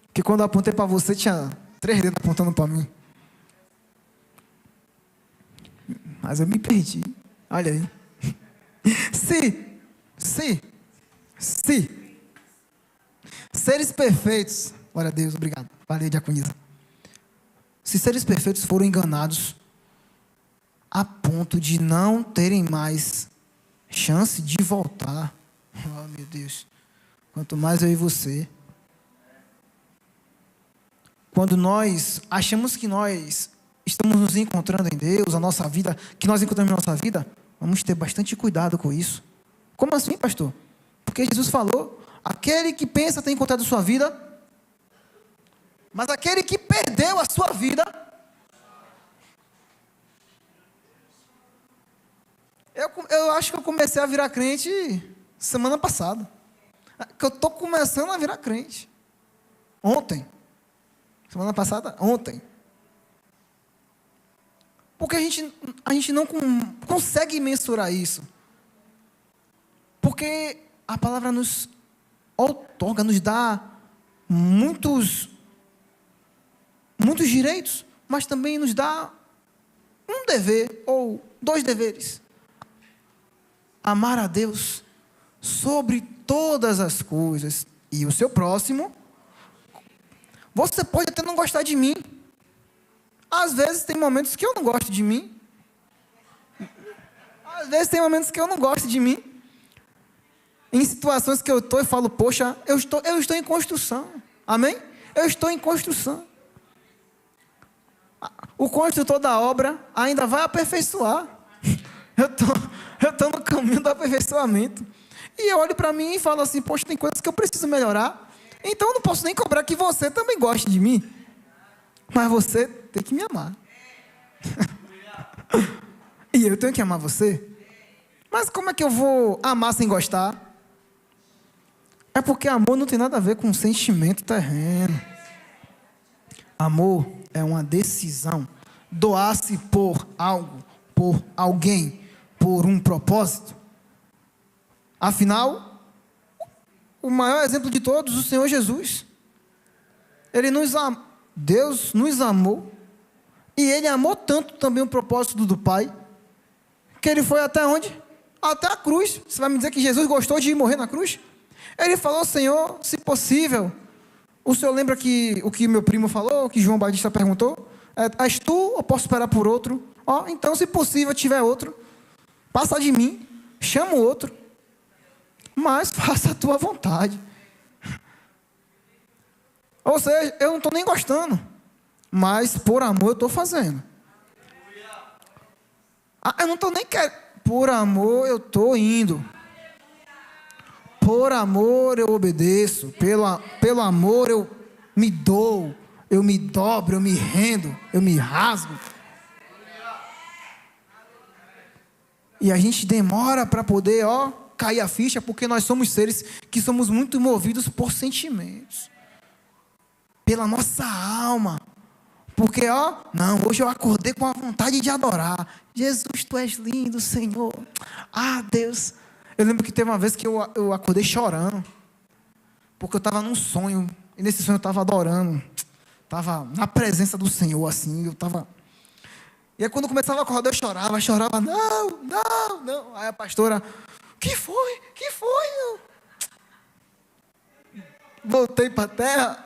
Porque quando eu apontei para você, tinha 3 dedos apontando para mim. Mas eu me perdi. Olha aí. Se seres perfeitos, glória a Deus, obrigado, valeu, diaconisa. Se seres perfeitos foram enganados a ponto de não terem mais chance de voltar, oh meu Deus, quanto mais eu e você. Quando nós achamos que nós estamos nos encontrando em Deus, a nossa vida, que nós encontramos em nossa vida, vamos ter bastante cuidado com isso. Como assim, pastor? Porque Jesus falou, aquele que pensa ter encontrado sua vida, mas aquele que perdeu a sua vida, eu acho que eu comecei a virar crente semana passada. Que eu estou começando a virar crente. Ontem. Semana passada, ontem. Porque a gente não consegue mensurar isso. Porque a palavra nos outorga, nos dá muitos direitos, mas também nos dá um dever, ou 2 deveres. Amar a Deus sobre todas as coisas e o seu próximo. Você pode até não gostar de mim. Às vezes tem momentos que eu não gosto de mim. Às vezes tem momentos que eu não gosto de mim. Em situações que eu estou e falo, poxa, eu estou em construção. Amém? Eu estou em construção. O construtor da obra ainda vai aperfeiçoar. Eu estou no caminho do aperfeiçoamento. E eu olho para mim e falo assim, poxa, tem coisas que eu preciso melhorar. Então eu não posso nem cobrar que você também goste de mim. Mas você tem que me amar. E eu tenho que amar você. Mas como é que eu vou amar sem gostar? É porque amor não tem nada a ver com sentimento terreno. Amor é uma decisão. Doar-se por algo, por alguém, por um propósito. Afinal, o maior exemplo de todos, o Senhor Jesus. Deus nos amou. E Ele amou tanto também o propósito do Pai, que Ele foi até onde? Até a cruz. Você vai me dizer que Jesus gostou de ir morrer na cruz? Ele falou, Senhor, se possível. O Senhor lembra o que meu primo falou, que João Batista perguntou? És tu ou posso esperar por outro? Então, se possível, tiver outro, passa de mim, chama o outro, mas faça a tua vontade. Ou seja, eu não estou nem gostando, mas por amor eu estou fazendo. Eu não estou nem querendo, por amor eu estou indo. Por amor eu obedeço, pelo amor eu me dou, eu me dobro, eu me rendo, eu me rasgo. E a gente demora para poder, cair a ficha, porque nós somos seres que somos muito movidos por sentimentos. Pela nossa alma. Porque, não, hoje eu acordei com a vontade de adorar. Jesus, tu és lindo, Senhor. Deus. Eu lembro que teve uma vez que eu acordei chorando. Porque eu estava num sonho. E nesse sonho eu estava adorando. Estava na presença do Senhor, assim. E aí quando eu começava a acordar, eu chorava. Não. Aí a pastora, que foi? Voltei para a terra.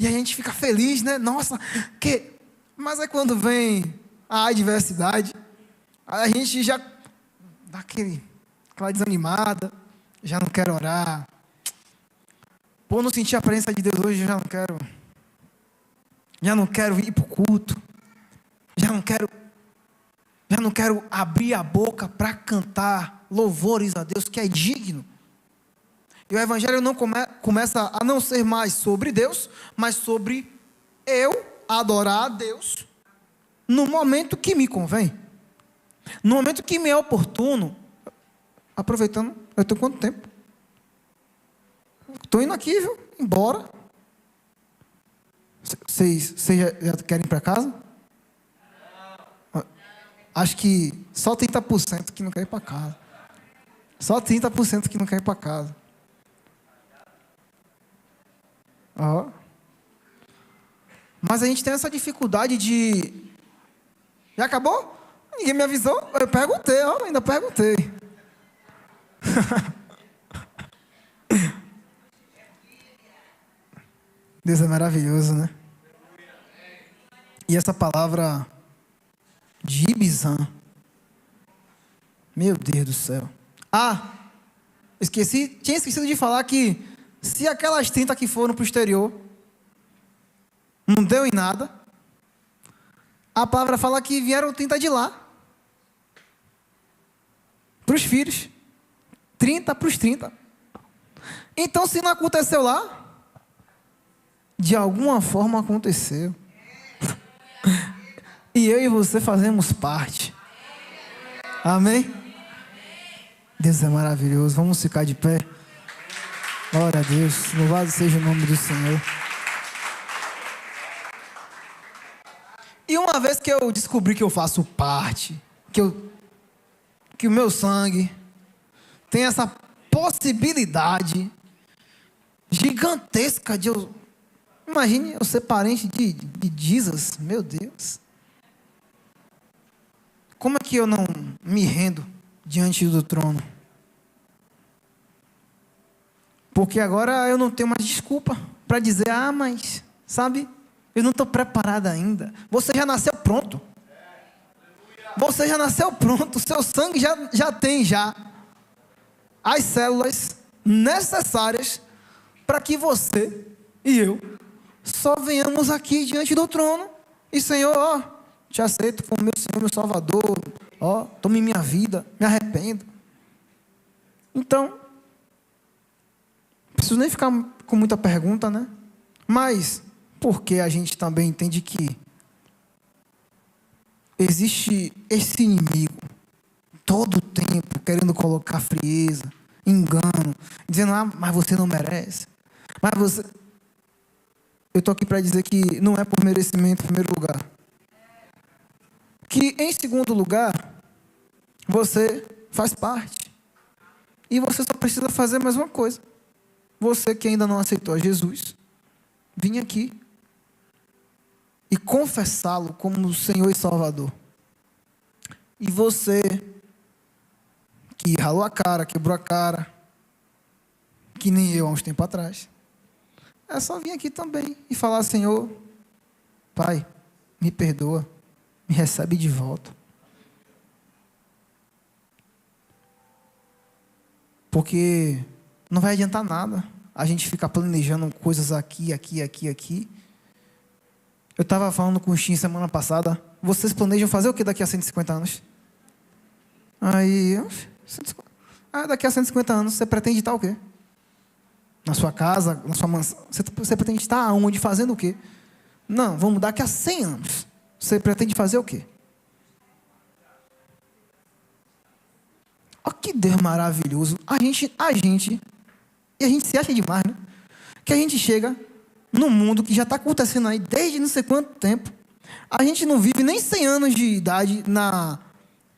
E a gente fica feliz, né? Nossa, mas é quando vem a adversidade, a gente já dá aquela desanimada, já não quero orar. Pô, não senti a presença de Deus hoje, já não quero ir para o culto, já não quero abrir a boca para cantar louvores a Deus, que é digno. E o evangelho não começa a não ser mais sobre Deus, mas sobre eu adorar a Deus no momento que me convém, no momento que me é oportuno. Aproveitando, eu tenho quanto tempo? Estou indo aqui, viu? Embora. Vocês já querem ir para casa? Acho que só 30% que não quer ir para casa. Só 30% que não quer ir para casa. Ó. Mas a gente tem essa dificuldade de... Já acabou? Ninguém me avisou. Eu perguntei, ainda perguntei. Deus é maravilhoso, né? E essa palavra de Ibizan, meu Deus do céu. Tinha esquecido de falar que se aquelas 30 que foram para o exterior não deu em nada, a palavra fala que vieram 30 de lá, para os filhos, 30 para os 30. Então, se não aconteceu lá, de alguma forma aconteceu. E eu e você fazemos parte. Amém? Deus é maravilhoso. Vamos ficar de pé. Glória a Deus. Louvado seja o nome do Senhor. E uma vez que eu descobri que eu faço parte, que o meu sangue tem essa possibilidade gigantesca de eu... Imagine eu ser parente de Jesus, meu Deus. Como é que eu não me rendo diante do trono? Porque agora eu não tenho mais desculpa para dizer, mas, sabe, eu não estou preparado ainda. Você já nasceu pronto. Você já nasceu pronto, o seu sangue já tem as células necessárias para que você e eu só venhamos aqui diante do trono e, Senhor, te aceito como meu Senhor, meu Salvador, tome minha vida, me arrependo. Então, não preciso nem ficar com muita pergunta, né? Mas, porque a gente também entende que existe esse inimigo, todo o tempo, querendo colocar frieza, engano, dizendo, mas você não merece, mas você... Eu estou aqui para dizer que não é por merecimento em primeiro lugar. Que em segundo lugar, você faz parte. E você só precisa fazer mais uma coisa. Você que ainda não aceitou a Jesus, vim aqui e confessá-lo como o Senhor e Salvador. E você que ralou a cara, quebrou a cara, que nem eu há uns tempos atrás, é só vir aqui também e falar, Senhor, Pai, me perdoa, me recebe de volta. Porque não vai adiantar nada a gente ficar planejando coisas aqui. Eu estava falando com o Shin semana passada, vocês planejam fazer o que daqui a 150 anos? Aí, daqui a 150 anos, você pretende estar o quê? Na sua casa, na sua mansão? Você pretende estar aonde, fazendo o quê? Não, vamos daqui a 100 anos. Você pretende fazer o quê? Olha que Deus maravilhoso. A gente se acha demais, né? Que a gente chega num mundo que já está acontecendo aí desde não sei quanto tempo. A gente não vive nem 100 anos de idade na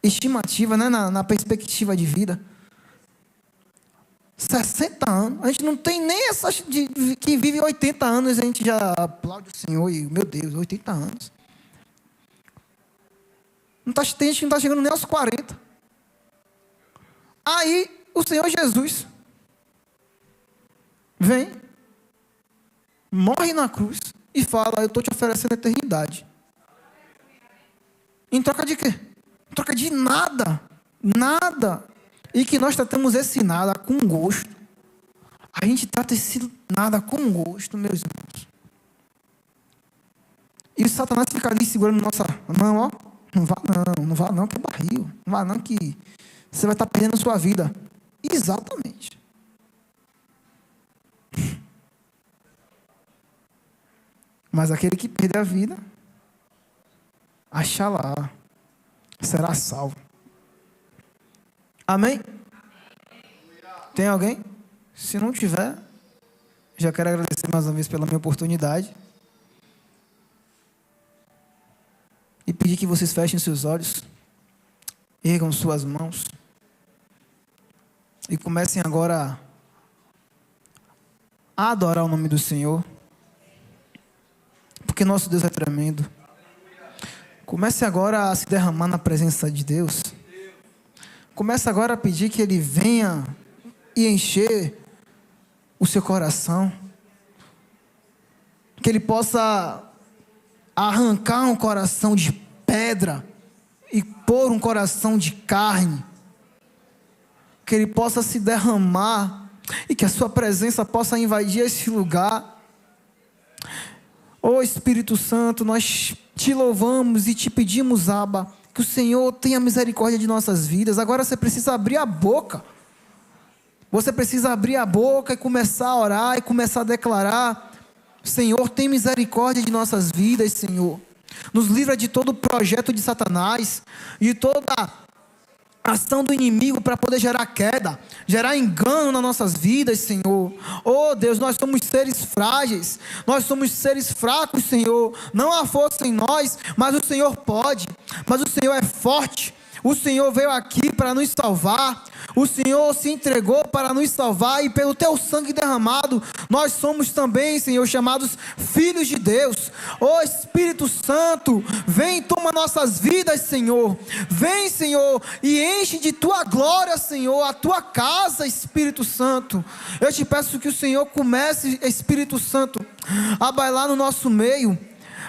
estimativa, né? na perspectiva de vida. 60 anos. A gente não tem nem essa que vive 80 anos, a gente já aplaude o Senhor e, meu Deus, 80 anos. Tem gente que não está chegando nem aos 40. Aí, o Senhor Jesus vem, morre na cruz, e fala: eu estou te oferecendo a eternidade. Em troca de quê? Em troca de nada. Nada. E que nós tratamos esse nada com gosto. A gente trata esse nada com gosto, meus irmãos. E o Satanás fica ali segurando nossa mão, ó. Não vá não, que é barril. Não vá não, que você vai estar perdendo a sua vida. Exatamente. Mas aquele que perder a vida, Axalá, será salvo. Amém? Tem alguém? Se não tiver, já quero agradecer mais uma vez pela minha oportunidade. E pedir que vocês fechem seus olhos, ergam suas mãos e comecem agora a adorar o nome do Senhor, porque nosso Deus é tremendo. Comece agora a se derramar na presença de Deus. Comece agora a pedir que Ele venha e encher o seu coração, que Ele possa arrancar um coração de pedra e pôr um coração de carne, que Ele possa se derramar e que a sua presença possa invadir esse lugar. Ó Espírito Santo, nós te louvamos e te pedimos, Abba, que o Senhor tenha misericórdia de nossas vidas. Agora você precisa abrir a boca. Você precisa abrir a boca e começar a orar e começar a declarar: Senhor, tem misericórdia de nossas vidas, Senhor. Nos livra de todo o projeto de Satanás, de toda ação do inimigo para poder gerar queda, gerar engano nas nossas vidas, Senhor. Oh Deus, nós somos seres frágeis, nós somos seres fracos, Senhor. Não há força em nós, mas o Senhor pode, mas o Senhor é forte. O Senhor veio aqui para nos salvar. O Senhor se entregou para nos salvar. E pelo teu sangue derramado, nós somos também, Senhor, chamados filhos de Deus. Ó Espírito Santo, vem e toma nossas vidas, Senhor. Vem, Senhor, e enche de tua glória, Senhor, a tua casa, Espírito Santo. Eu te peço que o Senhor comece, Espírito Santo, a bailar no nosso meio,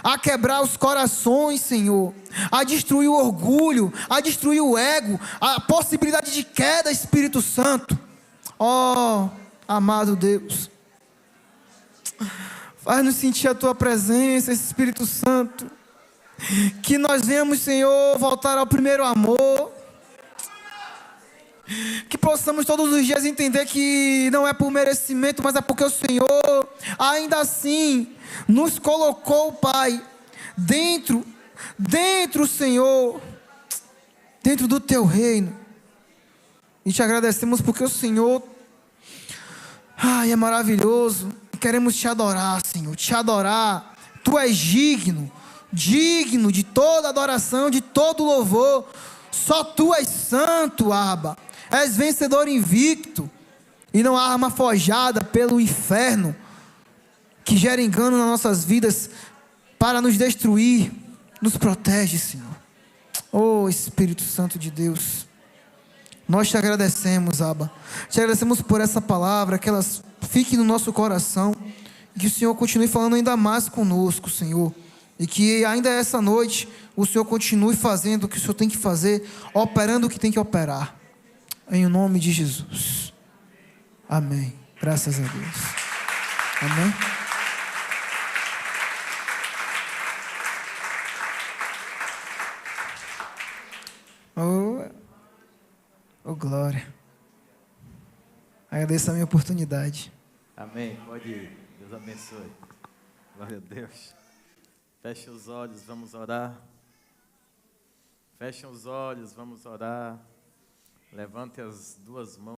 a quebrar os corações, Senhor, a destruir o orgulho, a destruir o ego, a possibilidade de queda, Espírito Santo. Ó, amado Deus, faz-nos sentir a tua presença, Espírito Santo, que nós venhamos, Senhor, voltar ao primeiro amor, que possamos todos os dias entender que não é por merecimento, mas é porque o Senhor ainda assim nos colocou, Pai, dentro, Senhor, dentro do teu reino. E te agradecemos porque o Senhor, é maravilhoso. Queremos te adorar, Senhor, te adorar. Tu és digno de toda adoração, de todo louvor. Só tu és santo, Abba. És vencedor invicto, e não há arma forjada pelo inferno que gera engano nas nossas vidas para nos destruir. Nos protege, Senhor. Oh Espírito Santo de Deus, nós te agradecemos, Abba. Te agradecemos por essa palavra, que ela fique no nosso coração, e que o Senhor continue falando ainda mais conosco, Senhor, e que ainda essa noite o Senhor continue fazendo o que o Senhor tem que fazer, operando o que tem que operar, em nome de Jesus. Amém. Graças a Deus. Amém. Oh glória. Agradeço a minha oportunidade. Amém. Pode ir. Deus abençoe. Glória a Deus. Feche os olhos, vamos orar. Feche os olhos, vamos orar. Levante as duas mãos.